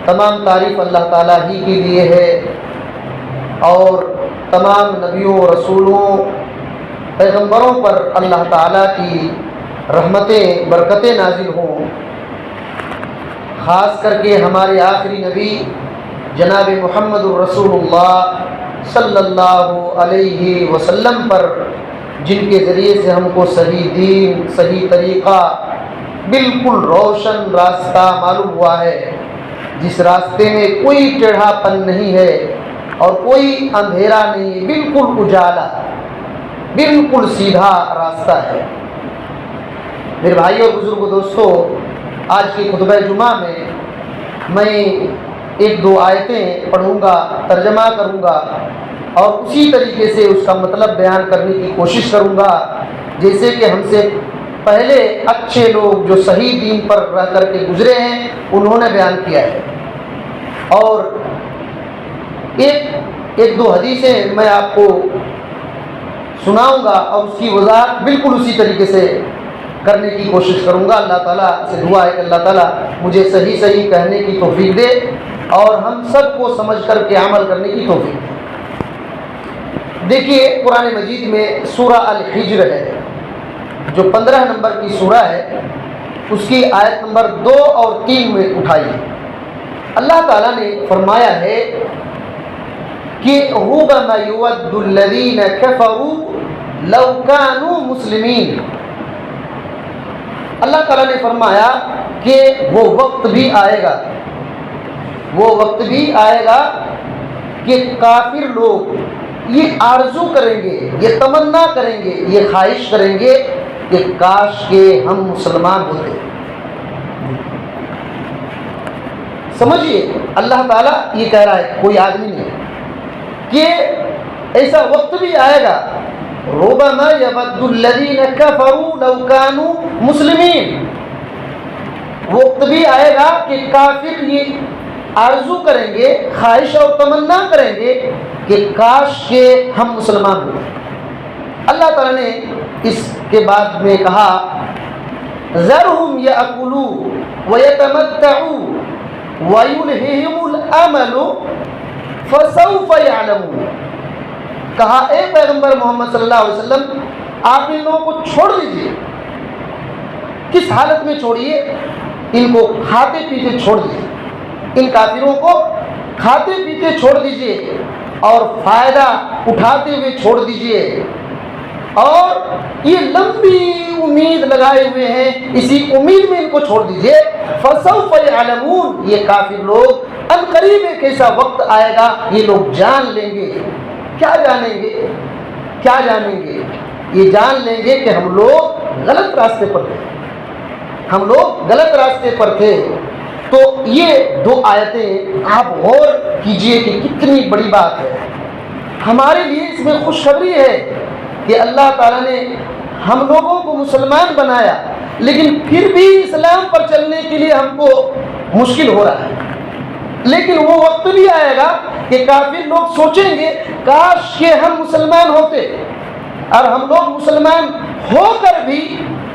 تمام تعریف اللہ تعالیٰ ہی کے لیے ہے، اور تمام نبیوں، رسولوں، پیغمبروں پر اللہ تعالیٰ کی رحمتیں، برکتیں نازل ہوں۔ خاص کر کے ہمارے آخری نبی جناب محمد الرسول اللہ صلی اللہ علیہ وسلم پر، جن کے ذریعے سے ہم کو صحیح دین، صحیح طریقہ، بالکل روشن راستہ معلوم ہوا ہے، جس راستے میں کوئی ٹیڑھا پن نہیں ہے اور کوئی اندھیرا نہیں، بالکل اجالا، بالکل سیدھا راستہ ہے۔ میرے بھائیوں اور بزرگوں، دوستو، آج کی خطبہ جمعہ میں ایک دو آیتیں پڑھوں گا، ترجمہ کروں گا، اور اسی طریقے سے اس کا مطلب بیان کرنے کی کوشش کروں گا جیسے کہ ہم سے پہلے اچھے لوگ جو صحیح دین پر رہ کر کے گزرے ہیں انہوں نے بیان کیا ہے۔ اور ایک دو حدیثیں میں آپ کو سناؤں گا اور اس کی وضاحت بالکل اسی طریقے سے کرنے کی کوشش کروں گا۔ اللہ تعالیٰ سے دعا ہے کہ اللہ تعالیٰ مجھے صحیح کہنے کی توفیق دے اور ہم سب کو سمجھ کر کے عمل کرنے کی توفیق دے۔ دیکھیے، قرآن مجید میں سورہ الحجر ہے جو 15 نمبر کی سورہ ہے، اس کی آیت نمبر 2 اور 3 میں اٹھائیے۔ اللہ تعالیٰ نے فرمایا ہے کہ رُبَمَا يُوَدُّ الَّذِينَ كَفَرُوا لَوْ كَانُوا مُسْلِمِينَ۔ اللہ تعالیٰ نے فرمایا کہ وہ وقت بھی آئے گا، وہ وقت بھی آئے گا کہ کافر لوگ یہ آرزو کریں گے، یہ تمنا کریں گے، یہ خواہش کریں گے کہ کاش کہ ہم مسلمان ہوتے۔ سمجھیے، اللہ تعالیٰ یہ کہہ رہا ہے، کوئی آدمی نہیں، کہ ایسا وقت بھی آئے گا، رُبَمَا يَوَدُّ الَّذِينَ كَفَرُوا لَوْ كَانُوا مُسْلِمِينَ، وقت بھی آئے گا کہ کافر یہ آرزو کریں گے، خواہش اور تمنا کریں گے کہ کاش کہ ہم مسلمان ہوتے۔ اللہ تعالیٰ نے اس کے بعد میں کہا ذَرْهُمْ يَأْكُلُوا وَيَتَمَتَّعُوا وَيُلْهِهِمُ الْأَمَلُ فَسَوْفَ يَعْلَمُونَ۔ کہا، اے پیغمبر محمد صلی اللہ علیہ وسلم، آپ ان لوگوں کو چھوڑ دیجئے۔ کس حالت میں چھوڑیے؟ ان کو کھاتے پیتے چھوڑ دیجئے، ان کافروں کو کھاتے پیتے چھوڑ دیجئے اور فائدہ اٹھاتے ہوئے چھوڑ دیجئے، اور یہ لمبی امید لگائے ہوئے ہیں، اسی امید میں ان کو چھوڑ دیجئے۔ فَسَوْفَ يَعْلَمُونَ، یہ کافر لوگ عنقریب ایک ایسا وقت آئے گا یہ لوگ جان لیں گے۔ کیا جانیں گے؟ کیا جانیں گے؟ یہ جان لیں گے کہ ہم لوگ غلط راستے پر تھے، ہم لوگ غلط راستے پر تھے۔ تو یہ دو آیتیں آپ غور کیجئے کہ کتنی بڑی بات ہے ہمارے لیے۔ اس میں خوشخبری ہے کہ اللہ تعالیٰ نے ہم لوگوں کو مسلمان بنایا، لیکن پھر بھی اسلام پر چلنے کے لیے ہم کو مشکل ہو رہا ہے۔ لیکن وہ وقت بھی آئے گا کہ کافر لوگ سوچیں گے کاش کہ ہم مسلمان ہوتے، اور ہم لوگ مسلمان ہو کر بھی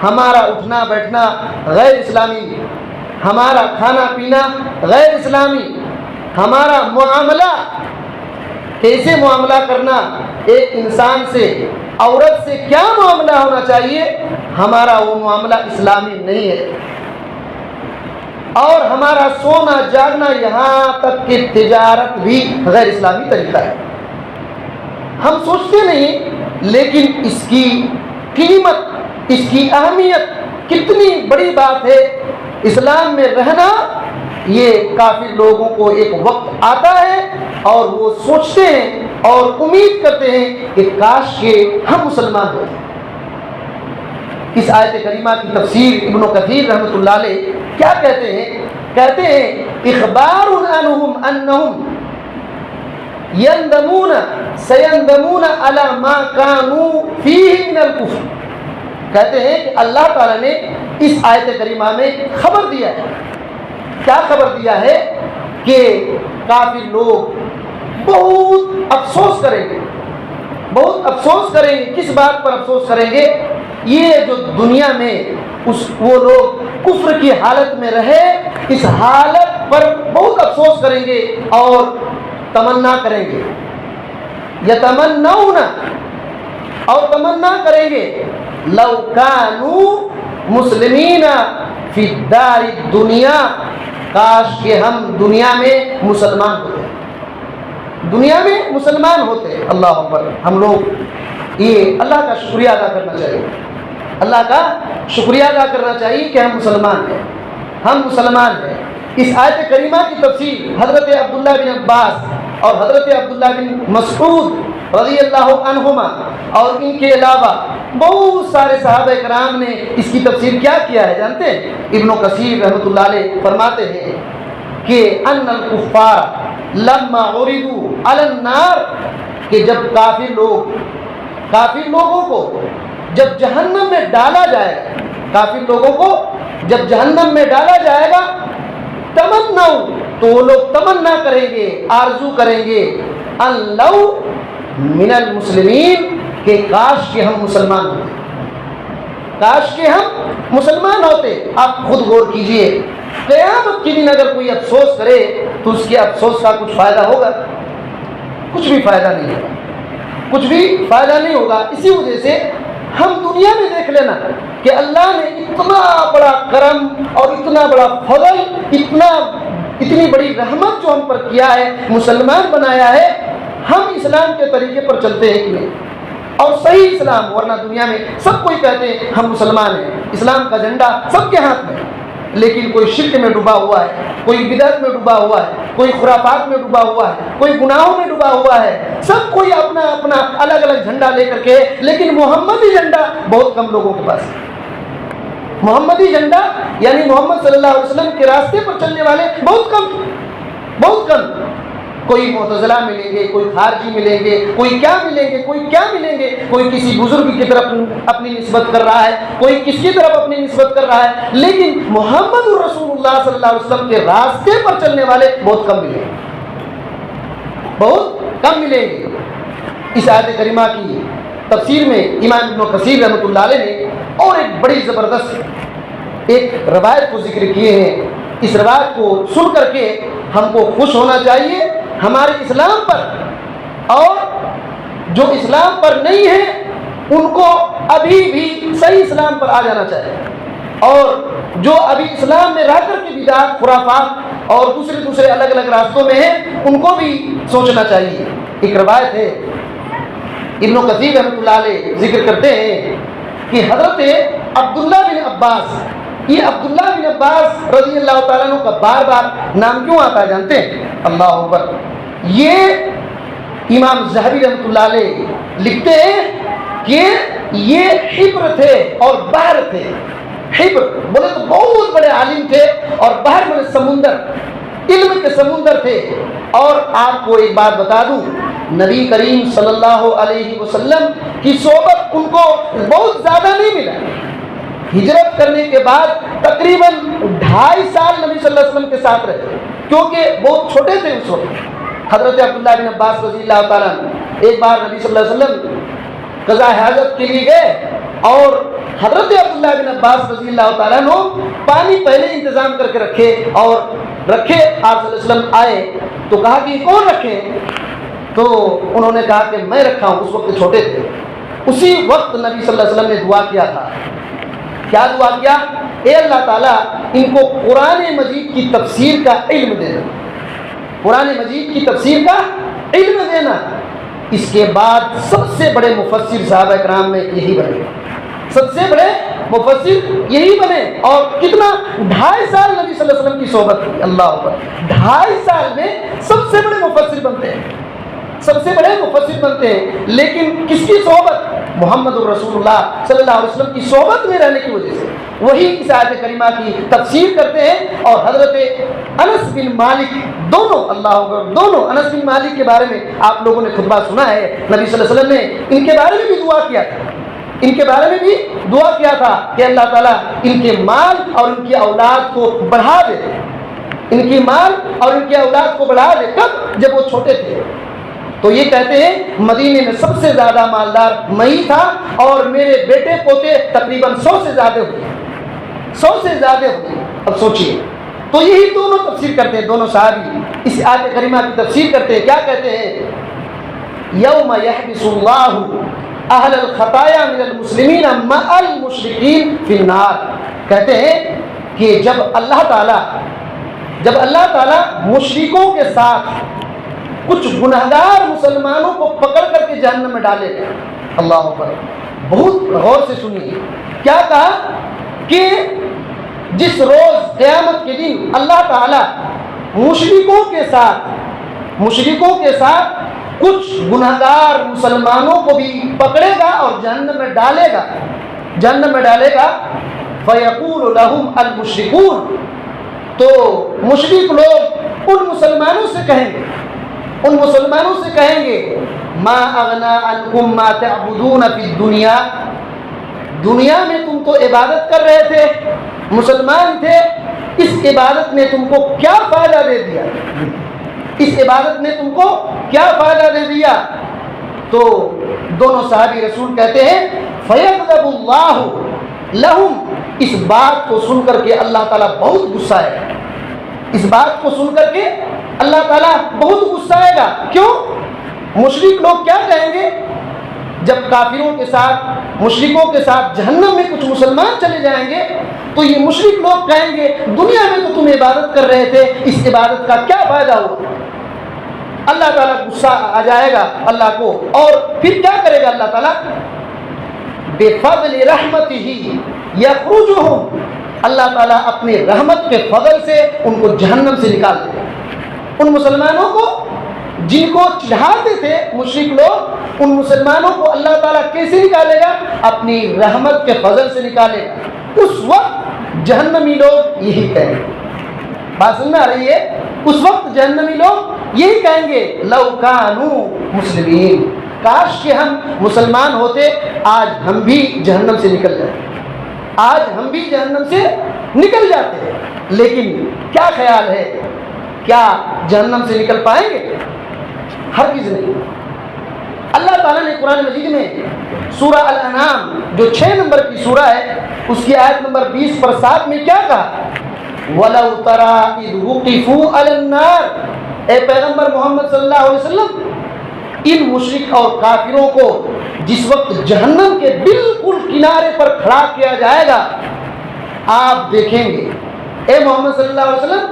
ہمارا اٹھنا بیٹھنا غیر اسلامی، ہمارا کھانا پینا غیر اسلامی، ہمارا معاملہ، کیسے معاملہ کرنا، ایک انسان سے، عورت سے کیا معاملہ ہونا چاہیے، ہمارا وہ معاملہ اسلامی نہیں ہے۔ اور ہمارا سونا جاگنا، یہاں تک کہ تجارت بھی غیر اسلامی طریقہ ہے۔ ہم سوچتے نہیں، لیکن اس کی قیمت، اس کی اہمیت کتنی بڑی بات ہے۔ اسلام میں رہنا، یہ کافر لوگوں کو ایک وقت آتا ہے اور وہ سوچتے ہیں اور امید کرتے ہیں کہ کاش کہ ہم مسلمان ہوتے۔ اس آیت کریمہ کی تفسیر ابن کثیر رحمۃ اللہ علیہ کیا کہتے ہیں؟ کہتے ہیں اخبار عنہم انہم یندمون سیندمون علی ما کانوا فیہ من الکفر۔ کہتے ہیں کہ اللہ تعالیٰ نے اس آیت کریمہ میں خبر دیا ہے۔ کیا خبر دیا ہے؟ کہ کافر لوگ بہت افسوس کریں گے، بہت افسوس کریں گے۔ کس بات پر افسوس کریں گے؟ یہ جو دنیا میں وہ لوگ کفر کی حالت میں رہے، اس حالت پر بہت افسوس افسوس کریں گے اور تمنا کریں گے، یتمنون، اور تمنا کریں گے، لو کانوا مسلمین فی الدار الدنیا، کاش کہ ہم دنیا میں مسلمان ہوتے، دنیا میں مسلمان ہوتے۔ اللہ اکبر۔ ہم لوگ یہ اللہ کا شکریہ ادا کرنا چاہیے، اللہ کا شکریہ ادا کرنا چاہیے کہ ہم مسلمان ہیں، ہم مسلمان ہیں۔ اس آیت کریمہ کی تفسیر حضرت عبداللہ بن عباس اور حضرت عبداللہ بن مسعود رضی اللہ عنہما اور ان کے علاوہ بہت سارے صحابہ کرام نے اس کی تفسیر کیا کیا ہے جانتے ہیں؟ ابن کثیر رحمۃ اللہ علیہ فرماتے ہیں کہ ان الکفار لما عرضوا علی النار، کہ جب کافر لوگوں کو جب جہنم میں ڈالا جائے گا، کافر لوگوں کو جب جہنم میں ڈالا جائے گا، تمنوا، تو وہ لوگ تمنا کریں گے، آرزو کریں گے، ان لو من المسلمین، کہ کاش کہ ہم مسلمان ہوتے، کاش کہ ہم مسلمان ہوتے۔ آپ خود غور کیجئے، قیامت کے دن اگر کوئی افسوس کرے تو اس کے افسوس کا کچھ فائدہ ہوگا؟ کچھ بھی فائدہ نہیں ہوگا، کچھ بھی فائدہ نہیں ہوگا۔ اسی وجہ سے ہم دنیا میں دیکھ لینا کہ اللہ نے اتنا بڑا کرم اور اتنا بڑا فضل، اتنی بڑی رحمت جو ہم پر کیا ہے، مسلمان بنایا ہے۔ ہم اسلام کے طریقے پر چلتے ہیں کہ نہیں؟ اور صحیح اسلام، ورنہ دنیا میں سب کوئی کہتے ہیں ہم مسلمان ہیں، اسلام کا جھنڈا سب کے ہاتھ میں، لیکن کوئی شرک میں ڈوبا ہوا ہے، کوئی بدعت میں ڈوبا ہوا ہے، کوئی خرافات میں ڈوبا ہوا ہے، کوئی گناہوں میں ڈوبا ہوا ہے، سب کوئی اپنا اپنا الگ الگ جھنڈا لے کر کے، لیکن محمدی جھنڈا بہت کم لوگوں کے پاس ہے۔ محمدی جھنڈا یعنی محمد صلی اللہ علیہ وسلم کے راستے پر چلنے والے بہت کم، کوئی معتزلہ ملیں گے، کوئی خارجی ملیں گے، کوئی کیا ملیں گے، کوئی کیا ملیں گے، کوئی کسی بزرگ کی طرف اپنی نسبت کر رہا ہے، کوئی کس کی طرف اپنی نسبت کر رہا ہے، لیکن محمد رسول اللہ صلی اللہ علیہ وسلم کے راستے پر چلنے والے بہت کم ملیں گے، بہت کم ملیں گے۔ اس آیت کریمہ کی تفسیر میں امام ابن کثیر رحمۃ اللہ علیہ نے اور ایک بڑی زبردست ایک روایت کو ذکر کیے ہیں۔ اس روایت کو سن کر کے ہم کو خوش ہونا چاہیے ہمارے اسلام پر، اور جو اسلام پر نہیں ہے ان کو ابھی بھی صحیح اسلام پر آ جانا چاہیے، اور جو ابھی اسلام میں رہ کر کے بدعات، خرافات اور دوسرے الگ الگ راستوں میں ہیں ان کو بھی سوچنا چاہیے۔ ایک روایت ہے، ابن کثیر رحمۃ اللہ علیہ ذکر کرتے ہیں کہ حضرت عبداللہ بن عباس، یہ عبداللہ بن عباس رضی اللہ تعالیٰ عنہ کا بار بار نام کیوں آتا ہے جانتے ہیں؟ اللہ اکبر۔ یہ امام ذہبی رحمۃ اللہ علیہ لکھتے ہیں کہ یہ حبر تھے اور بحر تھے۔ حبر بولے تو بہت بڑے عالم تھے، اور بحر بولے سمندر، علم کے سمندر تھے۔ اور آپ کو ایک بات بتا دوں، نبی کریم صلی اللہ علیہ وسلم کی صحبت ان کو بہت زیادہ نہیں ملا۔ ہجرت کرنے کے بعد تقریباً 2.5 سال نبی صلی اللہ علیہ وسلم کے ساتھ رہے، کیونکہ بہت چھوٹے تھے اس وقت۔ حضرت عبداللہ بن عباس رضی اللہ تعالیٰ ایک بار نبی صلی اللہ علیہ وسلم قضاء حاجت کے لیے گئے، اور حضرت عبداللہ بن عباس رضی اللہ تعالیٰ نے پانی پہلے انتظام کر کے رکھے، آپ صلی اللہ علیہ وسلم آئے تو کہا کہ کون رکھے؟ تو انہوں نے کہا کہ میں رکھا ہوں، اس وقت چھوٹے تھے۔ اسی وقت نبی صلی اللہ علیہ وسلم نے دعا کیا تھا، کیا دعا کیا؟ اے اللہ تعالیٰ ان کو قرآن مجید کی تفسیر کا علم دینا، قرآن مجید کی تفسیر کا علم دینا۔ اس کے بعد سب سے بڑے مفسر صحابہ کرام میں یہی بنے، سب سے بڑے مفسر یہی بنے۔ اور کتنا 2.5 سال نبی صلی اللہ علیہ وسلم کی صحبت کی، اللہ اکبر، 2.5 سال میں سب سے بڑے مفسر بنتے ہیں، سب سے بڑے مفسر بنتے ہیں۔ لیکن کس کی صحبت؟ محمد الرسول اللہ صلی اللہ علیہ وسلم کی صحبت میں رہنے کی وجہ سے وہی اس آیت کریمہ کی تفسیر کرتے ہیں۔ اور حضرت انس بن مالک دونوں، اللہ اکبر، دونوں انس بن مالک کے بارے میں آپ لوگوں نے خطبہ سنا ہے، نبی صلی اللہ علیہ وسلم نے ان کے بارے میں بھی دعا کیا تھا، ان کے بارے میں بھی دعا کیا تھا کہ اللہ تعالیٰ ان کے مال اور ان کی اولاد کو بڑھا دے، ان کی مال اور ان کی اولاد کو بڑھا دے۔ کب؟ جب وہ چھوٹے تھے۔ تو یہ کہتے ہیں مدینے میں سب سے زیادہ مالدار میں ہی تھا، اور میرے بیٹے پوتے تقریباً 100 سے زیادہ ہوئے، 100 سے زیادہ ہوئے۔ اب سوچئے تو یہی دونوں تفسیر کرتے ہیں، دونوں صحابی اس آیت کریمہ کی تفسیر کرتے ہیں. کیا کہتے ہیں؟ یوم یحبس اللہ اہل الخطایا من المسلمین مع المشرکین فی النار. کہتے ہیں کہ جب اللہ تعالیٰ مشرکوں کے ساتھ کچھ گنہگار مسلمانوں کو پکڑ کر کے جہنم میں ڈالے گا. اللہ اکبر. بہت غور سے سنیے. کیا کہا کہ جس روز قیامت کے دن اللہ تعالیٰ مشرکوں کے ساتھ کچھ گنہگار مسلمانوں کو بھی پکڑے گا اور جہنم میں ڈالے گا فیقول لہم المشرکون. تو مشرک لوگ ان مسلمانوں سے کہیں گے ما اغنا عنکم ما تعبدون فی الدنیا. دنیا میں تم تو عبادت کر رہے تھے، مسلمان تھے، اس عبادت نے تم کو کیا فائدہ دے دیا؟ اس عبادت نے تم کو کیا فائدہ دے دیا؟ تو دونوں صحابی رسول کہتے ہیں فیغضب اللہ لہم. اس بات کو سن کر کے اللہ تعالیٰ بہت غصہ ہے. اس بات کو سن کر کے اللہ تعالیٰ بہت غصہ آئے گا. کیوں؟ مشرک لوگ کیا کہیں گے جب کافروں کے ساتھ، مشرکوں کے ساتھ جہنم میں کچھ مسلمان چلے جائیں گے تو یہ مشرک لوگ کہیں گے دنیا میں تو تم عبادت کر رہے تھے، اس عبادت کا کیا فائدہ ہوا؟ اللہ تعالیٰ غصہ آ جائے گا اللہ کو. اور پھر کیا کرے گا اللہ تعالیٰ؟ بفضل رحمتہ یخرجہم. اللہ تعالیٰ اپنی رحمت کے فضل سے ان کو جہنم سے نکال دے گا. ان مسلمانوں کو جن کو چڑھاتے تھے مشرک لوگ، ان مسلمانوں کو اللہ تعالیٰ کیسے نکالے گا؟ اپنی رحمت کے فضل سے نکالے گا. اس وقت جہنمی لوگ یہی کہیں گے. بات سمجھ میں آ رہی ہے؟ اس وقت جہنمی لوگ یہی کہیں گے لو کانوا مسلمین. کاش کہ ہم مسلمان ہوتے، آج ہم بھی جہنم سے نکل جاتے. لیکن کیا خیال ہے، کیا جہنم سے نکل پائیں گے؟ ہرگز نہیں. اللہ تعالیٰ نے قرآن مجید میں سورہ الانعام جو 6 نمبر کی سورہ ہے اس کی آیت نمبر 20 پر 7 میں کیا کہا؟ وَلَوْ تَرَىٰ إِذْ وُقِفُوا عَلَى النَّارِ. اے پیغمبر محمد صلی اللہ علیہ وسلم، ان مشرک اور کافروں کو جس وقت جہنم کے بالکل کنارے پر کھڑا کیا جائے گا آپ دیکھیں گے. اے محمد صلی اللہ علیہ وسلم،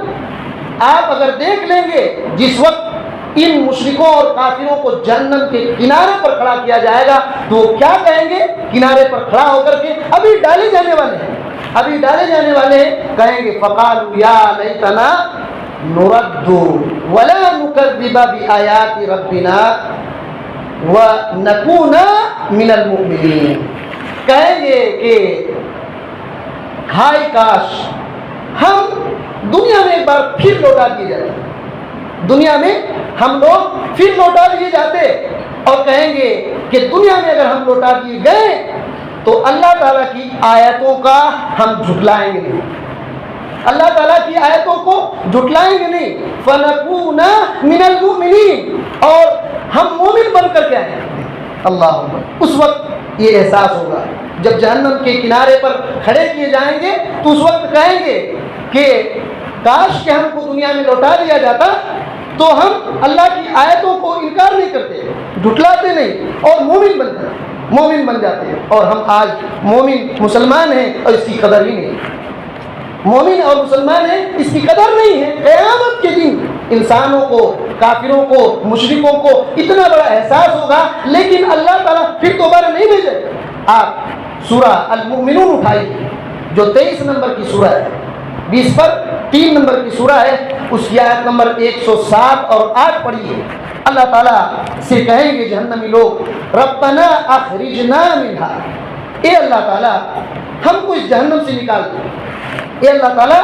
آپ اگر دیکھ لیں گے جس وقت ان مشرکوں اور کافروں کو جہنم کے کنارے پر کھڑا کیا جائے گا تو وہ کیا کہیں گے؟ کنارے پر کھڑا ہو کر کے ابھی ڈالے جانے والے ہیں کہیں گے فقالوا یا لیتنا نرد ولا نکذب بآیات ربنا ونکون من المؤمنین. کہیں گے کہ ہائے کاش ہم دنیا میں ایک بار پھر لوٹا دیے جاتے اور کہیں گے کہ دنیا میں اگر ہم لوٹا دیے گئے تو اللہ تعالیٰ کی آیتوں کا ہم جھٹلائیں گے نہیں. اللہ تعالیٰ کی آیتوں کو جھٹلائیں گے نہیں. فَنَكُونَ مِنَ الْمُؤْمِنِينَ. اور ہم مومن بن کر کے آئیں گے. اللہ اکبر. اس وقت یہ احساس ہوگا جب جہنم کے کنارے پر کھڑے کیے جائیں گے تو اس وقت کہیں گے کہ کاش کہ ہم کو دنیا میں لوٹا دیا جاتا تو ہم اللہ کی آیتوں کو انکار نہیں کرتے، جھٹلاتے نہیں اور مومن بن جاتے ہیں. اور ہم آج مومن مسلمان ہیں اور اس کی قدر ہی نہیں. مومن اور مسلمان ہیں اس کی قدر نہیں ہے. قیامت کے دن انسانوں کو، کافروں کو، مشرکوں کو اتنا بڑا احساس ہوگا لیکن اللہ تعالیٰ پھر دوبارہ نہیں بھیجے. آپ سورہ المؤمنون اٹھائیے جو 23 نمبر کی سورہ ہے، 20 پر 3 نمبر کی سورہ ہے، اس کی آیت نمبر 107 اور 8 پڑھیے. اللہ تعالیٰ سے کہیں گے جہنمی لوگ ربنا اخرجنا منہا. اے اللہ تعالیٰ ہم کو اس جہنم سے نکال دے. اے اللہ تعالیٰ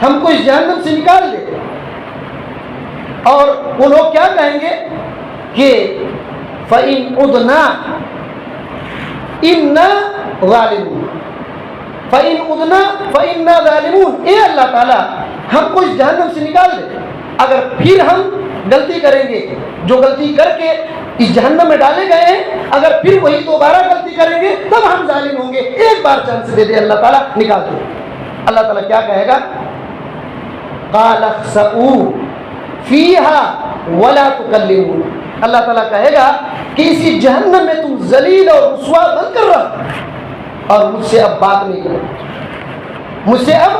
ہم کو اس جہنم سے نکال دے. اور وہ لوگ کیا کہیں گے کہ فَإِنْ عُدْنَا إِنَّا ظَالِمُونَ. فَإِنْ عُدْنَا فَإِنَّا ظَالِمُونَ. اے اللہ تعالیٰ ہم کو اس جہنم سے نکال دے. اگر پھر ہم غلطی کریں گے، جو غلطی کر کے اس جہنم میں ڈالے گئے ہیں، اگر پھر وہی دوبارہ غلطی کریں گے تب ہم ظالم ہوں گے. ایک بار چانس دے دے اللہ تعالیٰ، نکال دے. اللہ تعالیٰ کیا کہے گا؟ قال اخسئوا فیہا ولا تکلمون، اللہ تعالیٰ کہے گا کہ اسی جہنم میں تم ذلیل اور رسوا بن کر رہو اور مجھ سے اب بات نہیں کرو، مجھ سے اب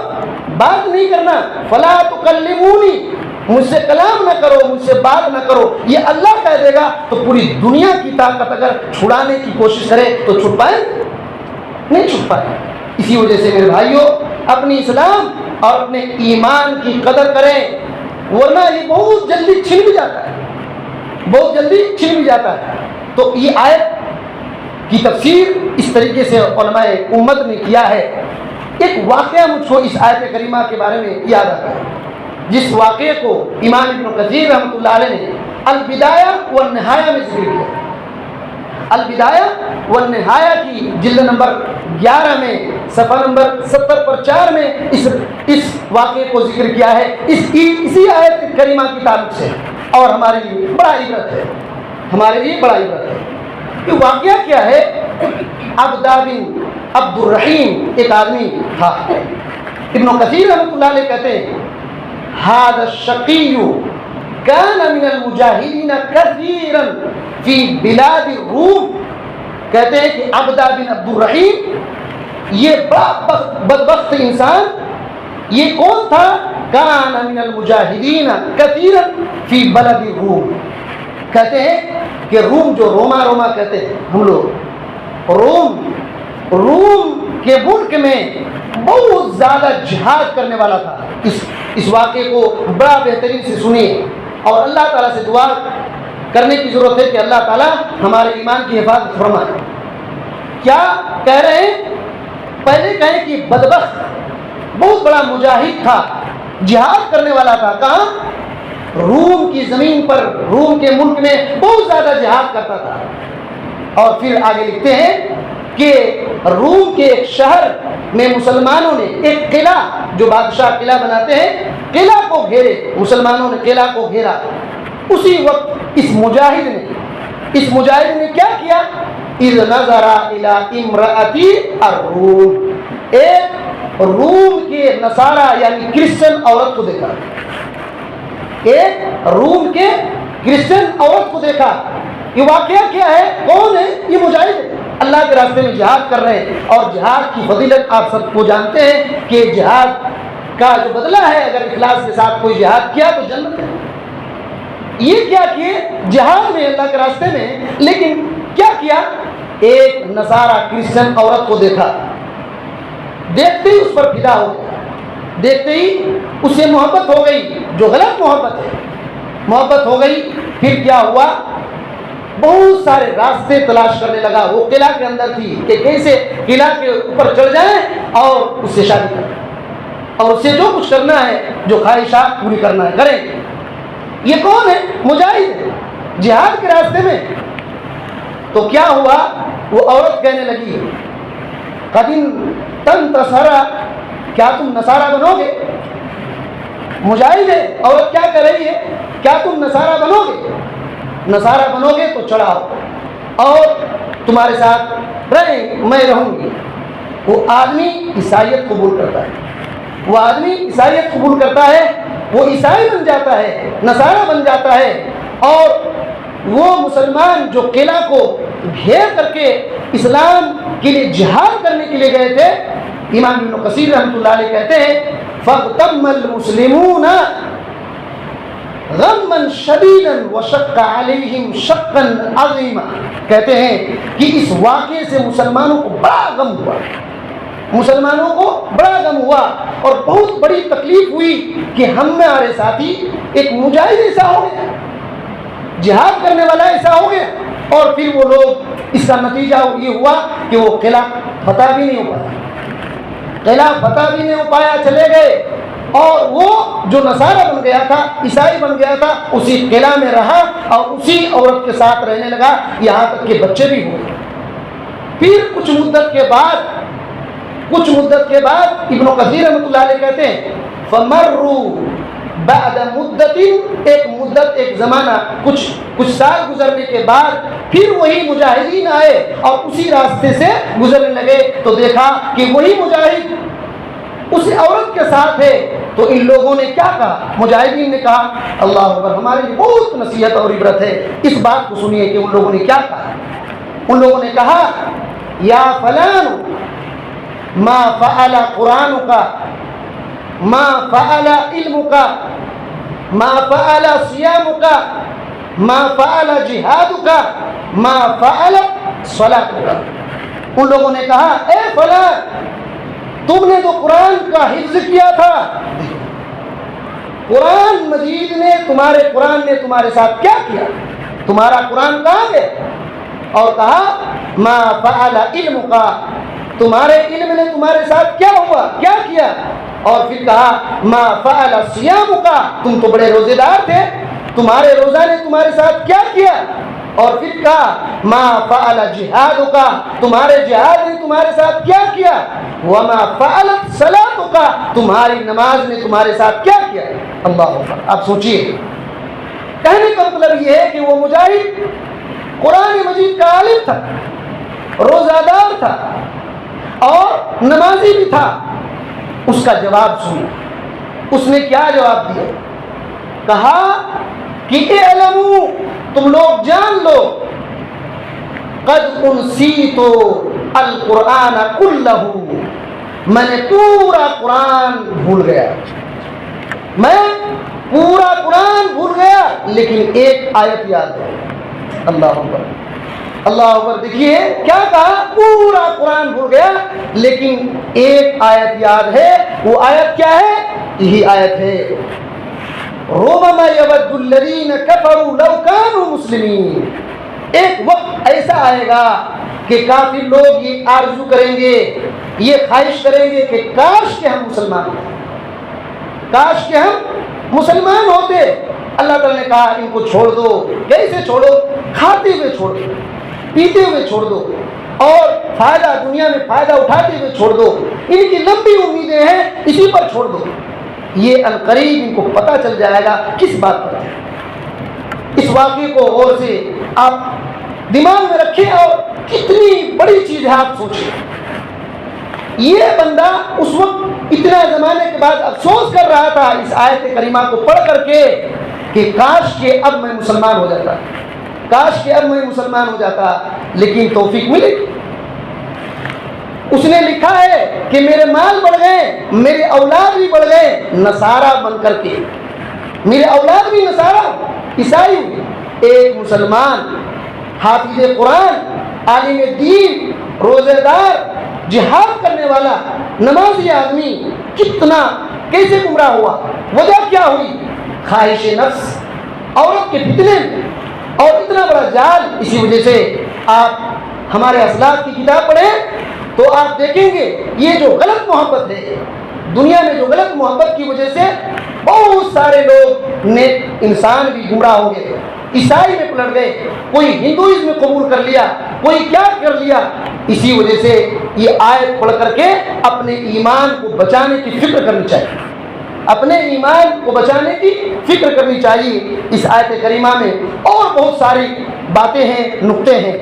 بات نہیں کرنا، فلا تکلمونی، مجھ سے کلام نہ کرو، مجھ سے بات نہ کرو، یہ اللہ کہہ دے گا تو پوری دنیا کی طاقت اگر چھڑانے کی کوشش کرے تو چھٹ پائے؟ نہیں چھٹ پائے۔ اسی وجہ سے میرے بھائیوں اپنی اسلام اور اپنے ایمان کی قدر کریں، ورنہ یہ بہت جلدی چھن بھی جاتا ہے، بہت جلدی چھن بھی جاتا ہے۔ تو یہ آیت کی تفسیر اس طریقے سے علماء امت نے کیا ہے۔ ایک واقعہ مجھ کو اس آیت کریمہ کے بارے میں یاد آتا ہے، جس واقعے کو امام ابن کثیر رحمۃ اللہ علیہ نے البدایہ والنہایہ میں ذکر کیا۔ البدایہ والنہایہ کی جلد نمبر 11 میں صفحہ نمبر 70 پر 4 میں اس واقعے کو ذکر کیا ہے، اسی آیت کریمہ کی تعلق سے، اور ہمارے لیے بڑا عبرت ہے، ہمارے لیے بڑا عبرت ہے۔ یہ واقعہ کیا ہے؟ عبدہ بن عبد الرحیم ایک آدمی تھا۔ ابن کثیر رحمۃ اللہ علیہ کہتے ہیں ھذا الشقی کان من المجاہدین کثیرا فی بلاد الروم، کہتے ہیں کہ عبدہ بن عبد الرحیم یہ بڑا بدبخت انسان، یہ کون تھا؟ کان من المجاہدین کثیرا فی بلد الروم، کہتے ہیں کہ روم، جو روما کہتے ہیں ہم لوگ، روم کے ملک میں بہت زیادہ جہاد کرنے والا تھا۔ اس واقعے کو بڑا بہترین سے سنیے اور اللہ تعالیٰ سے دعا کرنے کی ضرورت ہے کہ اللہ تعالیٰ ہمارے ایمان کی حفاظت فرمائے۔ کیا کہہ رہے ہیں؟ پہلے کہیں کہ بدبخت بہت بڑا مجاہد تھا، جہاد کرنے والا تھا، کہاں؟ روم کی زمین پر، روم کے ملک میں بہت زیادہ جہاد کرتا تھا۔ اور پھر آگے لکھتے ہیں کہ روم کے ایک شہر میں مسلمانوں نے ایک قلعہ، جو بادشاہ قلعہ بناتے ہیں، قلعہ کو گھیرے، مسلمانوں نے قلعہ کو گھیرا۔ اسی وقت اس مجاہد نے کیا کیا؟ اذ نظر الی امرأتی الروم، ایک روم کے نصارہ یعنی کرسچن عورت کو دیکھا، ایک روم کے کرسچن عورت کو دیکھا۔ یہ واقعہ کیا ہے؟ کون ہے یہ مجاہد؟ اللہ کے راستے میں جہاد کر رہے ہیں، اور جہاد کی فضیلت آپ سب کو جانتے ہیں کہ جہاد کا جو بدلہ ہے، اگر اخلاص کے ساتھ کوئی جہاد کیا تو جنت ہے۔ یہ کیا کیے؟ جہاد میں، اللہ کے راستے میں، لیکن کیا کیا؟ ایک نصارہ کرسچن عورت کو دیکھا، دیکھتے ہی اس پر فدا ہو گیا، دیکھتے ہی اسے محبت ہو گئی، جو غلط محبت ہے، محبت ہو گئی۔ پھر کیا ہوا؟ بہت سارے راستے تلاش کرنے لگا۔ وہ قلعہ کے اندر تھی کہ کیسے قلعہ کے اوپر چڑھ جائیں اور اس سے شادی کریں، اور اس سے جو کچھ کرنا ہے، جو خواہشات پوری کرنا ہے، کریں۔ یہ کون ہے؟ مجاہد ہے، جہاد کے راستے میں۔ تو کیا ہوا؟ وہ عورت کہنے لگی قدیم تن تصرا، کیا تم نصارہ بنو گے؟ مجاہد ہے، عورت کیا کہہ رہی ہے؟ کیا تم نصارہ بنو گے؟ نصارہ بنو گے تو چڑھاؤ اور تمہارے ساتھ رہیں، میں رہوں گی۔ وہ آدمی عیسائیت قبول کرتا ہے، وہ آدمی عیسائیت قبول کرتا ہے، وہ عیسائی بن جاتا ہے، نصارہ بن جاتا ہے۔ اور وہ مسلمان جو قلعہ کو گھیر کر کے اسلام کے لیے جہاد کرنے کے لیے گئے تھے، امام ابن کثیر رحمۃ اللہ علیہ کہتے ہیں فَاغْتَمَّ الْمُسْلِمُونَ غَمًّا شَدِيدًا وَشَقَّ عَلَيْهِمْ شَقًّا عَظِيمًا، کہتے ہیں کہ اس واقعے سے مسلمانوں کو بڑا غم ہوا، مسلمانوں کو بڑا غم ہوا اور بہت بڑی تکلیف ہوئی کہ ہمارے ساتھی ایک مجاہد ایسا ہو گیا، جہاد کرنے والا ایسا ہو گیا۔ اور پھر وہ لوگ، اس کا نتیجہ یہ ہوا کہ وہ قلعہ فتح بھی نہیں ہو پایا، قلعہ فتح بھی نہیں ہو پایا، چلے گئے۔ اور وہ جو نصارہ بن گیا تھا، عیسائی بن گیا تھا، اسی قلعہ میں رہا اور اسی عورت کے ساتھ رہنے لگا، یہاں تک کہ بچے بھی ہوئے۔ پھر کچھ مدت کے بعد ابن کثیر رحمۃ اللہ علیہ کہتے ہیں فمروا بعد مدت، ایک زمانہ، کچھ سال گزرنے کے بعد پھر وہی مجاہدین آئے اور اسی راستے سے گزرنے لگے، تو دیکھا کہ وہی مجاہد اس عورت کے ساتھ ہے، تو ان لوگوں نے کیا کہا؟ مجاہدین نے کہا اللہ اکبر، ہمارے لیے بہت نصیحت اور عبرت ہے، اس بات کو سنیے کہ ان لوگوں نے کیا کہا۔ ان لوگوں نے کہا یا فلان ما فعل قرآن کا، ما فعل علم کا، ما فعل صیام کا، ما فعل جہاد کا، ما فعل صلاۃ کا۔ ان لوگوں نے کہا اے فلاں، تم نے تو قرآن کا حفظ کیا تھا، قرآن مجید نے قرآن نے تمہارے ساتھ کیا کیا؟ تمہارا قرآن کہاں ہے؟ اور کہا ما فعل علم کا، تمہارے علم نے تمہارے ساتھ کیا ہوا، کیا کیا؟ اور پھر کہا ما فعل صیام کا، تم تو بڑے روزے دار تھے، تمہارے روزہ نے تمہارے ساتھ کیا کیا؟ اور پھر کہا ما فعل جہاد کا، تمہارے جہاد نے تمہارے ساتھ کیا کیا؟ وما فعلت صلاۃ کا، تمہاری نماز نے تمہارے ساتھ کیا کیا؟ اللہ اکبر۔ آپ سوچئے، کہنے کا مطلب یہ ہے کہ وہ مجاہد قرآن مجید کا عالم تھا، روزہ دار تھا اور نمازی بھی تھا۔ اس کا جواب سنو، اس نے کیا جواب دیا؟ کہا کہ اعلموا، تم لوگ جان لو، قد انسیت القرآن کلہ، میں نے پورا قرآن بھول گیا، میں پورا قرآن بھول گیا لیکن ایک آیت یاد ہے۔ اللہ اکبر، اللہ اکبر۔ دیکھیے کیا کہا، پورا قرآن بھول گیا لیکن ایک آیت یاد ہے۔ وہ آیت کیا ہے؟ یہی آیت ہے ربما یود الذین کفروا لو کانوا مسلمین۔ ایک وقت ایسا آئے گا کہ کافر لوگ یہ آرزو کریں گے، یہ خواہش کریں گے کہ کاش کہ ہم مسلمان ہوتے، کاش کہ ہم مسلمان ہوتے۔ اللہ تعالیٰ نے کہا ان کو چھوڑ دو۔ کیسے چھوڑو؟ کھاتے ہوئے چھوڑ دو، پیتے ہوئے چھوڑ دو، اور فائدہ دنیا میں فائدہ اٹھاتے ہوئے چھوڑ دو۔ ان کی لمبی امیدیں ہیں، اسی پر چھوڑ دو۔ یہ عنقریب ان کو پتہ چل جائے گا کس بات پر۔ اس واقعے کو غور سے آپ دماغ میں رکھیں اور کتنی بڑی چیز ہے آپ سوچیں۔ یہ بندہ اس وقت اتنا زمانے کے بعد افسوس کر رہا تھا اس آیت کریمہ کو پڑھ کر کے کہ کاش کہ اب میں مسلمان ہو جاتا، کاش کہ اب میں مسلمان ہو جاتا، لیکن توفیق ملی۔ اس نے لکھا ہے کہ میرے مال بڑھ گئے، میرے اولاد بھی بڑھ گئے نصارہ بن کر کے، میرے اولاد بھی نصارہ عیسائی ہوئے۔ ایک مسلمان حافظ قرآن، عالم دین، روزہ دار، جہاد کرنے والا، نمازی آدمی کتنا کیسے گمراہ ہوا؟ وجہ کیا ہوئی؟ خواہش نفس، عورت کے فتنے میں، اور اتنا بڑا جال۔ اسی وجہ سے آپ ہمارے اسلاف کی کتاب پڑھیں تو آپ دیکھیں گے یہ جو غلط محبت ہے دنیا میں، جو غلط محبت کی وجہ سے بہت سارے لوگ نیک انسان بھی گمراہ ہو گئے، عیسائی میں پلٹ گئے، کوئی ہندوازم میں قبول کر لیا، کوئی کیا کر لیا۔ اسی وجہ سے یہ آیت پڑھ کر کے اپنے ایمان کو بچانے کی فکر کرنی چاہیے، اپنے ایمان کو بچانے کی فکر کرنی چاہیے۔ اس آیت کریمہ میں اور بہت ساری باتیں ہیں، نقطے ہیں،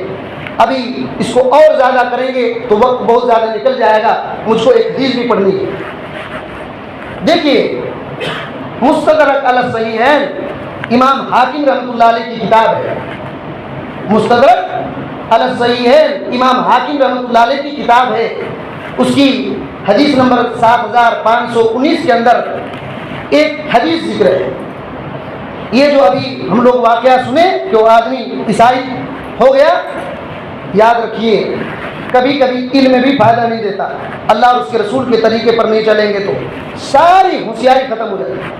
ابھی اس کو اور زیادہ کریں گے تو وقت بہت زیادہ نکل جائے گا، مجھ کو ایک حدیث بھی پڑھنی ہے۔ دیکھیے مستدرک علی الصحیحین، امام حاکم رحمۃ اللہ علیہ کی کتاب ہے، مستدرک علی الصحیحین امام حاکم رحمۃ اللہ علیہ کی کتاب ہے۔ اس کی حدیث نمبر 7519 کے اندر ایک حدیث ذکر ہے۔ یہ جو ابھی ہم لوگ واقعہ سنے کہ وہ آدمی عیسائی ہو گیا، یاد رکھیے کبھی کبھی علم بھی فائدہ نہیں دیتا، اللہ اور اس کے رسول کے طریقے پر نہیں چلیں گے تو ساری ہوشیاری ختم ہو جاتی ہے،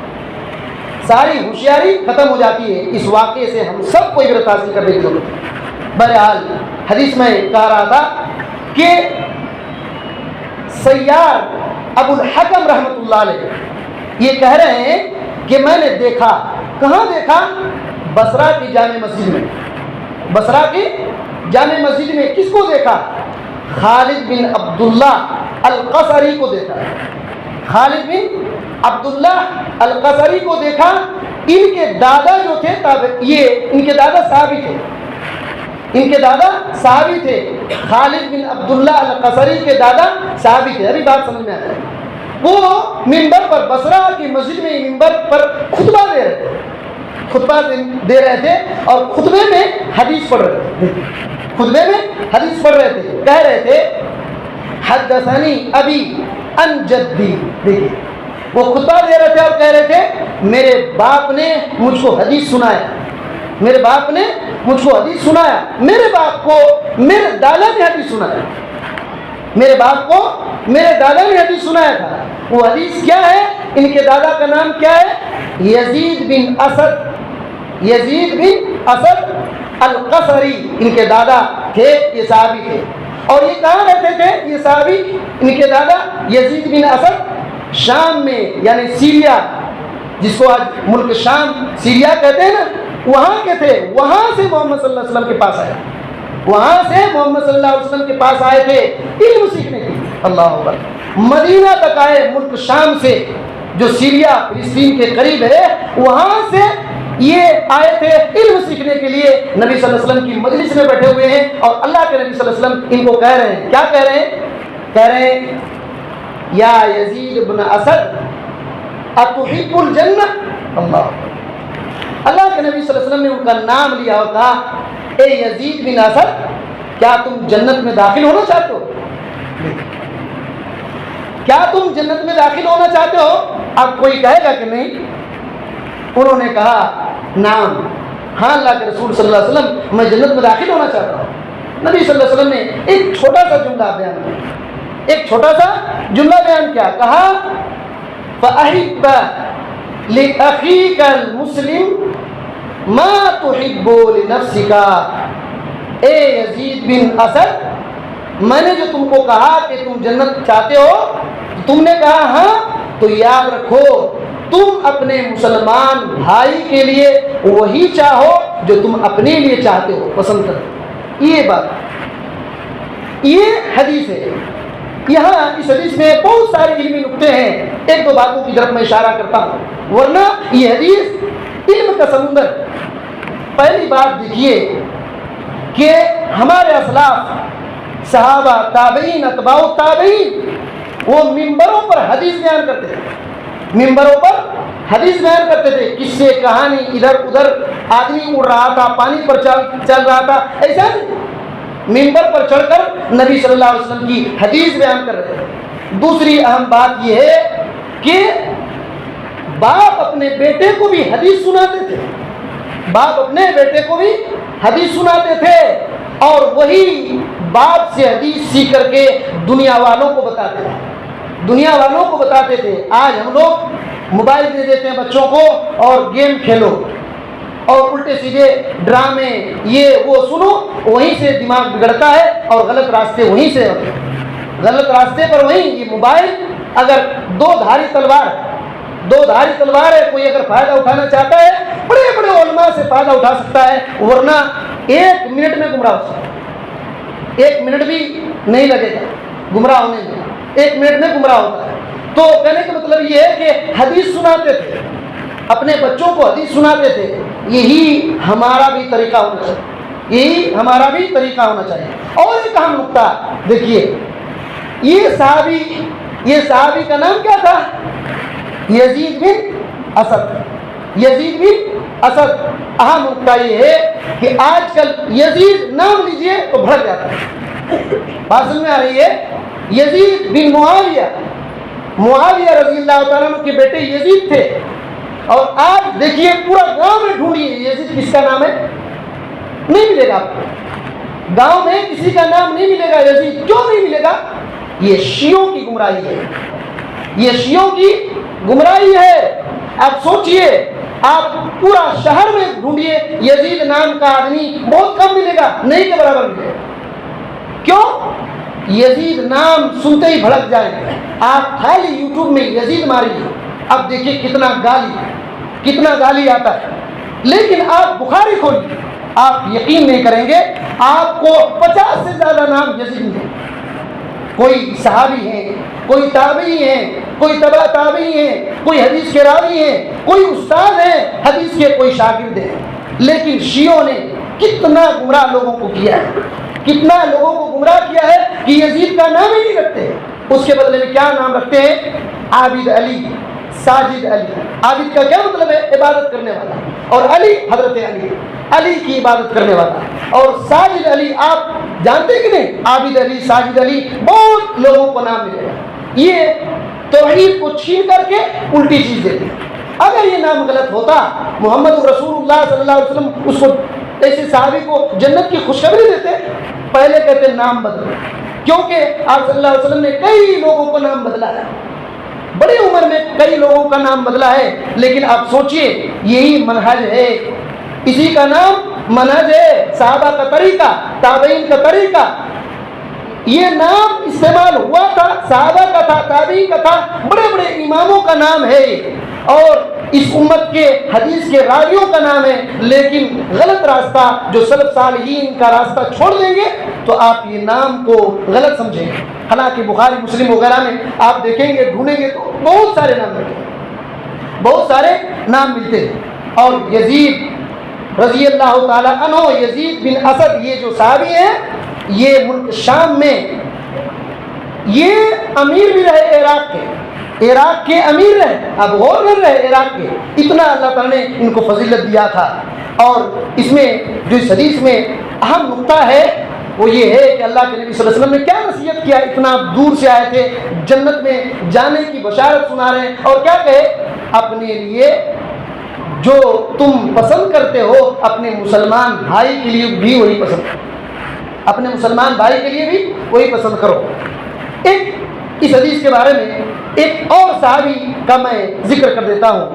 ساری ہوشیاری ختم ہو جاتی ہے۔ اس واقعے سے ہم سب کو عبرت حاصل کرنے کی ضرورت ہے۔ بہرحال حدیث میں کہہ رہا تھا کہ سیار ابو الحکم رحمۃ اللہ علیہ یہ کہہ رہے ہیں کہ میں نے دیکھا، کہاں دیکھا؟ بصرہ کی جامع مسجد میں، بصرہ کی جامع مسجد میں کس کو دیکھا؟ خالد بن عبداللہ القصری کو دیکھا، خالد بن عبداللہ القصری کو دیکھا۔ ان کے دادا جو تھے یہ ان کے دادا صحابی تھے، ان کے دادا صحابی تھے، خالد بن عبداللہ القصری کے دادا صحابی تھے۔ ابھی بات سمجھ میں آ جائے، وہ منبر پر بصرہ کی مسجد میں منبر پر خطبہ دے رہے تھے اور خطبے میں حدیث پڑھ رہے تھے کہہ رہے تھے حدثنی ابی عن جدی. دیکھیے وہ خطبہ دے رہے تھے اور کہہ رہے تھے میرے باپ نے مجھ کو حدیث سنایا, میرے باپ نے مجھ کو حدیث سنایا, میرے باپ کو میرے دادا نے حدیث سنایا, میرے باپ کو میرے دادا نے حدیث سنایا تھا. وہ حدیث کیا ہے؟ ان کے دادا کا نام کیا ہے؟ یزید بن اسد القصری ان کے دادا تھے, یہ صحابی تھے. اور یہ کہاں رہتے تھے یہ صحابی؟ ان کے دادا یزید بن اسد شام میں یعنی سیریا, جس کو آج ملک شام سیریا کہتے ہیں نا, وہاں کے تھے. وہاں سے محمد صلی اللہ علیہ وسلم کے پاس آئے, وہاں سے محمد صلی اللہ علیہ وسلم کے پاس آئے تھے علم سیکھنے کے لیے. اللہ اکبر. مدینہ تک آئے, ملک شام سے جو سیریا فلسطین کے قریب ہے وہاں سے یہ آئے تھے علم سیکھنے کے لیے. نبی صلی اللہ علیہ وسلم کی مجلس میں بیٹھے ہوئے ہیں اور اللہ کے نبی صلی اللہ علیہ وسلم ان کو کہہ رہے ہیں, کیا کہہ رہے ہیں؟ کہہ رہے ہیں یا یزید بن اسد اتحب الجنہ. اللہ کے نبی صلی اللہ علیہ وسلم نے ان کا نام لیا اور کہا اے یزید بن اسد, کیا تم جنت میں داخل ہونا چاہتے ہو؟ کیا تم جنت میں داخل ہونا چاہتے ہو؟ اب کوئی کہے گا کہ نہیں. انہوں نے کہا نام, ہاں اللہ کے رسول صلی اللہ علیہ وسلم میں جنت میں داخل ہونا چاہتا ہوں. نبی صلی اللہ علیہ وسلم نے ایک چھوٹا سا جملہ بیان کیا, کہا فَأَحِبَّ لِأَخِيكَ الْمُسْلِمِ مَا تُحِبُّ لِنَفْسِكَ. اے یزید بن اسد, میں نے جو تم کو کہا کہ تم جنت چاہتے ہو, تم نے کہا ہاں, تو یاد رکھو تم اپنے مسلمان بھائی کے لیے وہی چاہو جو تم اپنے لیے چاہتے ہو, پسند کرو. یہ بات, یہ حدیث ہے. یہاں اس حدیث میں بہت سارے علمی نقطے ہیں, ایک دو باتوں کی طرف میں اشارہ کرتا ہوں, ورنہ یہ حدیث علم کا سمندر. پہلی بات دیکھیے کہ ہمارے اسلاف صحابہ تابعین اتباع التابعین وہ ممبروں پر حدیث بیان کرتے تھے, ممبروں پر حدیث بیان کرتے تھے. قصے کہانی ادھر ادھر, آدمی اڑ رہا تھا, پانی پر چل رہا تھا, ایسا نہیں. ممبر پر چڑھ کر نبی صلی اللہ علیہ وسلم کی حدیث بیان کر رہے تھے. دوسری اہم بات یہ ہے کہ باپ اپنے بیٹے کو بھی حدیث سناتے تھے, باپ اپنے بیٹے کو بھی حدیث سناتے تھے, اور وہی باپ سے حدیث سیکھ کر کے دنیا والوں کو بتاتے تھے. آج ہم لوگ موبائل دے دیتے ہیں بچوں کو اور گیم کھیلو اور الٹے سیدھے ڈرامے یہ وہ سنو, وہیں سے دماغ بگڑتا ہے اور غلط راستے پر وہیں. یہ موبائل اگر دو دھاری تلوار ہے, کوئی اگر فائدہ اٹھانا چاہتا ہے بڑے بڑے علماء سے فائدہ اٹھا سکتا ہے, ورنہ 1 منٹ میں گمراہ ہو سکتا ہے. 1 منٹ بھی نہیں لگے گا گمراہ ہونے میں, 1 منٹ میں گمراہ ہوتا ہے. تو کہنے کا مطلب یہ ہے کہ حدیث سناتے تھے, اپنے بچوں کو حدیث سناتے تھے. یہی ہمارا بھی طریقہ ہونا چاہیے. اور ایک اہم نقطہ دیکھیے, یہ صحابی کا نام کیا تھا؟ یزید بن اسد. اہم نقطہ یہ ہے کہ آج کل یزید نام لیجئے تو بھڑک جاتا ہے. بات سمجھ میں آ رہی ہے؟ یزید بن معاویہ رضی اللہ تعالیٰ عنہ کے بیٹے یزید تھے. اور آج دیکھیے پورا گاؤں میں ڈھونڈیے یزید کس کا نام ہے, نہیں ملے گا آپ کو. گاؤں میں کسی کا نام نہیں ملے گا یزید. کیوں نہیں ملے گا؟ یہ شیعوں کی گمراہی ہے. آپ سوچئے, آپ پورا شہر میں ڈھونڈیے یزید نام کا آدمی بہت کم ملے گا, نہیں کے برابر ملے گا. کیوں؟ یزید نام سنتے ہی بھڑک جائیں. آپ خالی یوٹیوب میں یزید ماریے, اب دیکھیے کتنا گالی آتا ہے. لیکن آپ بخاری کھولیے, آپ یقین نہیں کریں گے, آپ کو 50 سے زیادہ نام یزید ملیں. کوئی صحابی ہیں, کوئی تابعی ہیں, کوئی تبع تابعی ہیں, کوئی حدیث کے راوی ہیں, کوئی استاد ہیں حدیث کے, کوئی شاگرد ہیں. لیکن شیعوں نے کتنا گمراہ لوگوں کو کیا ہے, کتنا لوگوں کو گمراہ کیا ہے کہ یزید کا نام ہی نہیں رکھتے. اس کے بدلے میں کیا نام رکھتے ہیں؟ عابد علی، ساجد علی۔ عابد کا کیا مطلب ہے؟ عبادت کرنے والا، اور علی حضرت علی، علی کی عبادت کرنے والا۔ اور ساجد علی آپ جانتے کہ نہیں؟ عابد علی، ساجد علی، بہت لوگوں کو نام ملے گا۔ یہ توحید کو چھین کر کے الٹی چیز دیتے ہیں۔ اگر یہ نام غلط ہوتا، محمد رسول اللہ صلی اللہ علیہ وسلم اس کو ایسے صحابی کو جنت کی خوشخبری دیتے، پہلے کہتے نام بدلو، کیونکہ آپ صلی اللہ علیہ وسلم نے کئی لوگوں کو نام بدلا ہے، بڑی عمر میں کئی لوگوں کا نام بدلا ہے، لیکن آپ سوچئے یہی منہج ہے، اسی کا نام منہج ہے، صحابہ کا طریقہ، تابعین کا طریقہ۔ یہ نام استعمال ہوا تھا، صحابہ کا تھا، تابعین کا تھا، بڑے بڑے اماموں کا نام ہے، اور اس امت کے حدیث کے راویوں کا نام ہے، لیکن غلط راستہ جو سلف صالحین کا راستہ چھوڑ دیں گے تو آپ یہ نام کو غلط سمجھیں گے۔ حالانکہ بخاری مسلم وغیرہ میں آپ دیکھیں گے، ڈھونڈیں گے تو بہت سارے نام ملتے ہیں، بہت سارے نام ملتے ہیں۔ اور یزید رضی اللہ تعالیٰ عنہ، یزید بن اسد، یہ جو صحابی ہیں، یہ ملک شام میں یہ امیر بھی رہے، عراق کے امیر رہے، اب غور کر رہے عراق کے، اتنا اللہ تعالیٰ نے ان کو فضیلت دیا تھا۔ اور اس میں جو اس حدیث میں اہم نقطہ ہے وہ یہ ہے کہ اللہ کے نبی صلی اللہ علیہ وسلم نے کیا نصیحت کیا، اتنا دور سے آئے تھے، جنت میں جانے کی بشارت سنا رہے ہیں، اور کیا کہے؟ اپنے لیے جو تم پسند کرتے ہو اپنے مسلمان بھائی کے لیے بھی وہی پسند کرو، اپنے مسلمان بھائی کے لیے بھی وہی پسند کرو۔ ایک اس حدیث کے بارے میں ایک اور صحابی کا میں ذکر کر دیتا ہوں۔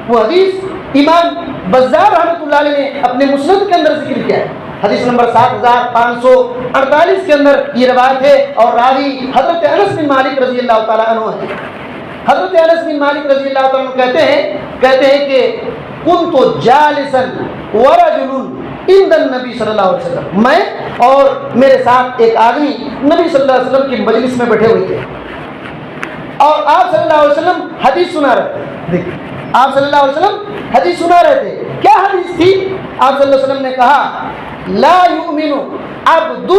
وہ حدیث امام بزار رحمۃ اللہ علیہ نے اپنے مسند کے اندر ذکر کیا ہے، حدیث نمبر 7548 کے اندر یہ روایت ہے، اور راوی حضرت انس بن مالک رضی اللہ تعالیٰ عنہ ہے۔ حضرت انس بن مالک رضی اللہ تعالیٰ عنہ کہتے ہیں کہ کنت جالسا ورجل عند النبی صلی اللہ علیہ وسلم، میں اور میرے ساتھ ایک آدمی نبی صلی اللہ علیہ وسلم کی مجلس میں بیٹھے ہوئے تھے، اور آپ صلی اللہ علیہ وسلم حدیث سنا رہے تھے۔ دیکھیں، آپ صلی اللہ علیہ وسلم حدیث سنا رہے تھے۔ کیا حدیث تھی؟ آپ صلی اللہ علیہ وسلم نے کہا لا یؤمن عبد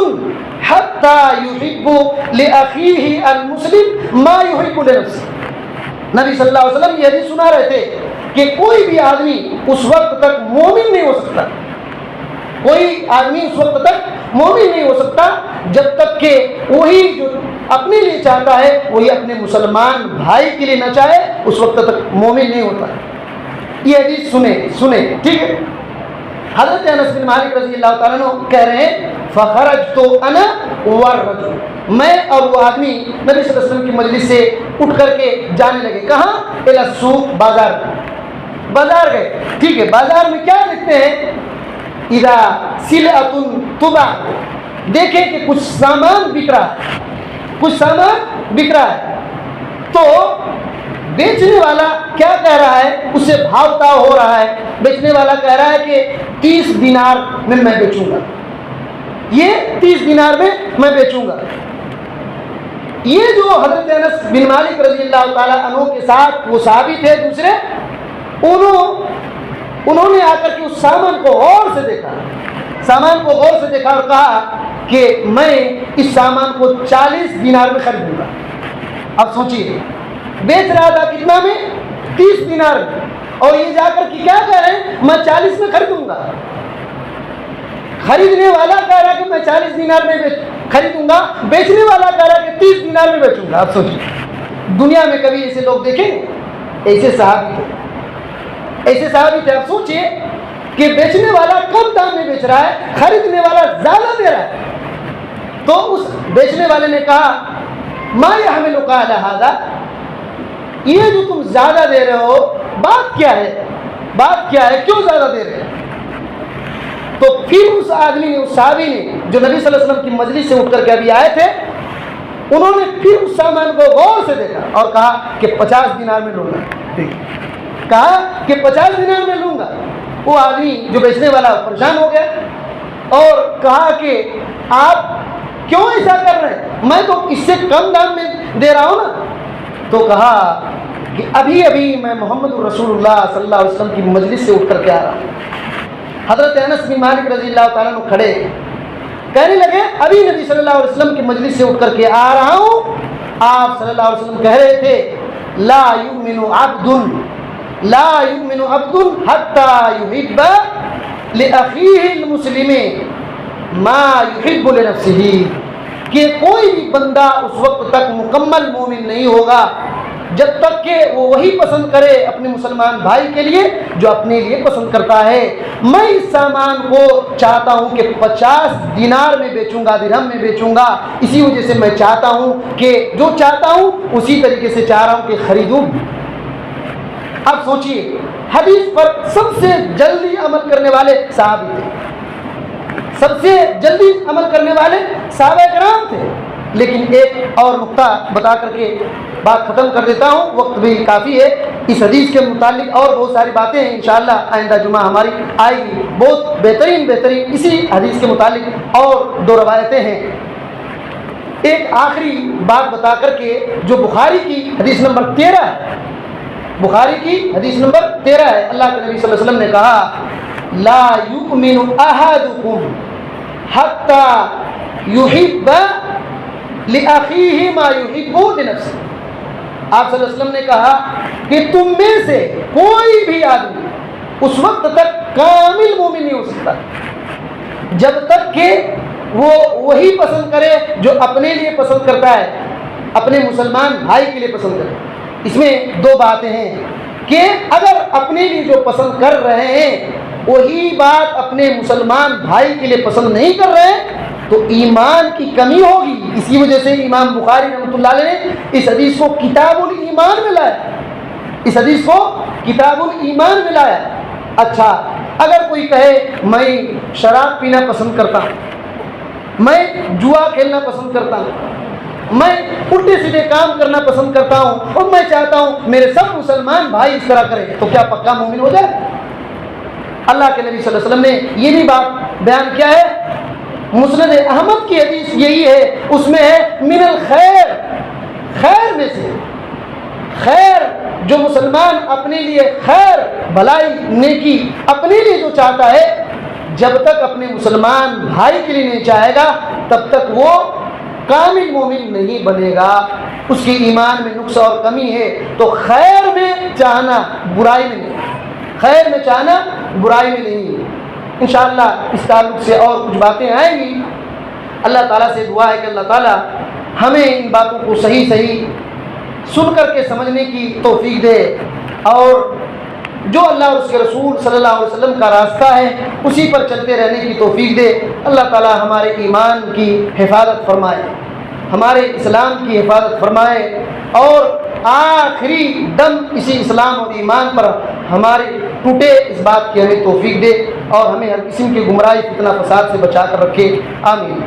حتی یحب لأخیہ المسلم ما یحب لنفسہ۔ نبی صلی اللہ علیہ وسلم یہ حدیث سنا رہے تھے کہ کوئی بھی آدمی اس وقت تک مومن نہیں ہو سکتا، کوئی آدمی اس وقت تک مومن نہیں ہو سکتا جب تک کہ وہی جو اپنے لیے چاہتا ہے وہی اپنے مسلمان بھائی کے لیے نہ چاہے، اس وقت تک مومن نہیں ہوتا۔ یہ حدیث سنیں، ٹھیک ہے؟ حضرت انس بن مالک رضی اللہ تعالیٰ عنہ کہہ رہے ہیں فخرجت انا والرجل، میں اور وہ آدمی نبی صلی اللہ علیہ وسلم کی مجلس سے اٹھ کر کے جانے لگے۔ کہاں؟ الی السوق، بازار گئے، ٹھیک ہے؟ بازار میں کیا دیکھتے ہیں؟ اذا سلعۃ تباع، دیکھیں کہ کچھ سامان بک رہا ہے، تو بیچنے والا کیا کہہ رہا ہے؟ اس سے بھاؤ تاؤ ہو رہا ہے، بیچنے والا کہہ رہا ہے کہ 30 دینار میں بیچوں گا، یہ 30 دینار میں میں بیچوں گا۔ یہ جو حضرت انس بن مالک رضی اللہ تعالیٰ عنہ کے ساتھ وہ صحابی تھے دوسرے، انہوں نے آ کر کے اس سامان کو غور سے دیکھا اور کہا کہ میں اس سامان کو 40 دینار میں خریدوں گا۔ اب سوچیے، بیچ رہا تھا کتنا میں؟ 30 دینار میں، اور یہ جا کر کے کیا کہہ رہے ہیں؟ میں 40 میں خریدوں گا۔ خریدنے والا کہہ رہا کہ میں 40 دینار میں خریدوں گا، بیچنے والا کہہ رہا کہ 30 دینار میں بیچوں گا۔ اب سوچیے، دنیا میں کبھی ایسے لوگ دیکھیں؟ ایسے صحابی تھے۔ اب سوچئے کہ بیچنے والا کم دام میں بیچ رہا ہے، خریدنے والا زیادہ دے رہا ہے، تو اس بیچنے والے نے کہا ما یحملک علی ھذا، یہ جو تم زیادہ دے رہے ہو بات کیا ہے، کیوں زیادہ دے رہے ہیں؟ تو پھر اس آدمی نے، اس صحابی نے جو نبی صلی اللہ علیہ وسلم کی مجلس سے اٹھ کر کے ابھی آئے تھے، انہوں نے پھر اس سامان کو غور سے دیکھا اور کہا کہ 50 دینار میں لوں گا، کہا کہ 50 دینار میں لوں گا۔ وہ آدمی جو بیچنے والا پریشان ہو گیا اور کہا کہ آپ کیوں ایسا کر رہے ہیں؟ میں تو اس سے کم دام میں دے رہا ہوں نا۔ تو کہا کہ ابھی میں محمد رسول اللہ صلی اللہ علیہ وسلم کی مجلس سے اٹھ کر کے آ رہا ہوں۔ حضرت انس بن مالک رضی اللہ تعالیٰ عنہ کھڑے کہنے لگے ابھی نبی صلی اللہ علیہ وسلم کی مجلس سے اٹھ کر کے آ رہا ہوں، آپ صلی اللہ علیہ وسلم کہہ رہے تھے لا یؤمن عبد حتی یحب لأخیہ المسلم ما یحب لنفسہ، کہ کوئی بھی بندہ اس وقت تک مکمل مومن نہیں ہوگا جب تک کہ وہ وہی پسند کرے اپنے مسلمان بھائی کے لیے جو اپنے لیے پسند کرتا ہے۔ میں اس سامان کو چاہتا ہوں کہ 50 دینار میں بیچوں گا، درہم میں بیچوں گا، اسی وجہ سے میں چاہتا ہوں کہ جو چاہتا ہوں اسی طریقے سے چاہ رہا ہوں کہ خریدوں۔ اب سوچئے، حدیث پر سب سے جلدی عمل کرنے والے صحابی تھے، سب سے جلدی عمل کرنے والے صحابہ کرام تھے۔ لیکن ایک اور نقطہ بتا کر کے بات ختم کر دیتا ہوں، وقت بھی کافی ہے۔ اس حدیث کے متعلق اور بہت ساری باتیں ہیں، انشاءاللہ آئندہ جمعہ ہماری آئے گی، بہت بہترین اسی حدیث کے متعلق اور 2 روایتیں ہیں۔ ایک آخری بات بتا کر کے جو بخاری کی حدیث نمبر 13 ہے، بخاری کی حدیث نمبر 13 ہے، اللہ کے نبی صلی اللہ علیہ وسلم نے کہا لا یؤمن احدکم حتی یحب لأخیہ ما یحب لنفسہ۔ آپ صلی اللہ علیہ وسلم نے کہا کہ تم میں سے کوئی بھی آدمی اس وقت تک کامل مومن نہیں ہو سکتا جب تک کہ وہ وہی پسند کرے جو اپنے لیے پسند کرتا ہے، اپنے مسلمان بھائی کے لیے پسند کرے۔ اس میں 2 باتیں ہیں کہ اگر اپنے لیے جو پسند کر رہے ہیں وہی بات اپنے مسلمان بھائی کے لیے پسند نہیں کر رہے تو ایمان کی کمی ہوگی۔ اسی وجہ سے امام بخاری رحمۃ اللہ علیہ نے اس حدیث کو کتاب الایمان میں لایا، اس حدیث کو کتاب الایمان میں لایا۔ اچھا، اگر کوئی کہے میں شراب پینا پسند کرتا ہوں، میں جوا کھیلنا پسند کرتا ہوں، میں الٹے سیدھے کام کرنا پسند کرتا ہوں اور میں چاہتا ہوں میرے سب مسلمان بھائی اس طرح کریں، تو کیا پکا مومن ہو جائے؟ اللہ کے نبی صلی اللہ علیہ وسلم نے یہ بھی بات بیان کیا ہے، مسند احمد کی حدیث یہی ہے، اس میں ہے من الخیر، خیر میں سے خیر، جو مسلمان اپنے لیے خیر بھلائی نیکی اپنے لیے جو چاہتا ہے جب تک اپنے مسلمان بھائی کے لیے نہیں چاہے گا تب تک وہ کامل مومن نہیں بنے گا، اس کے ایمان میں نقص اور کمی ہے۔ تو خیر میں چاہنا برائی میں نہیں، خیر میں چاہنا برائی میں نہیں۔ انشاءاللہ اس تعلق سے اور کچھ باتیں آئیں گی۔ اللہ تعالیٰ سے دعا ہے کہ اللہ تعالیٰ ہمیں ان باتوں کو صحیح سن کر کے سمجھنے کی توفیق دے، اور جو اللہ اور اس کے رسول صلی اللہ علیہ وسلم کا راستہ ہے اسی پر چلتے رہنے کی توفیق دے۔ اللہ تعالیٰ ہمارے ایمان کی حفاظت فرمائے، ہمارے اسلام کی حفاظت فرمائے، اور آخری دم اسی اسلام اور ایمان پر ہمارے ٹوٹے اس بات کی ہمیں توفیق دے، اور ہمیں ہر قسم کی گمراہی فتنہ فساد سے بچا کر رکھے، آمین۔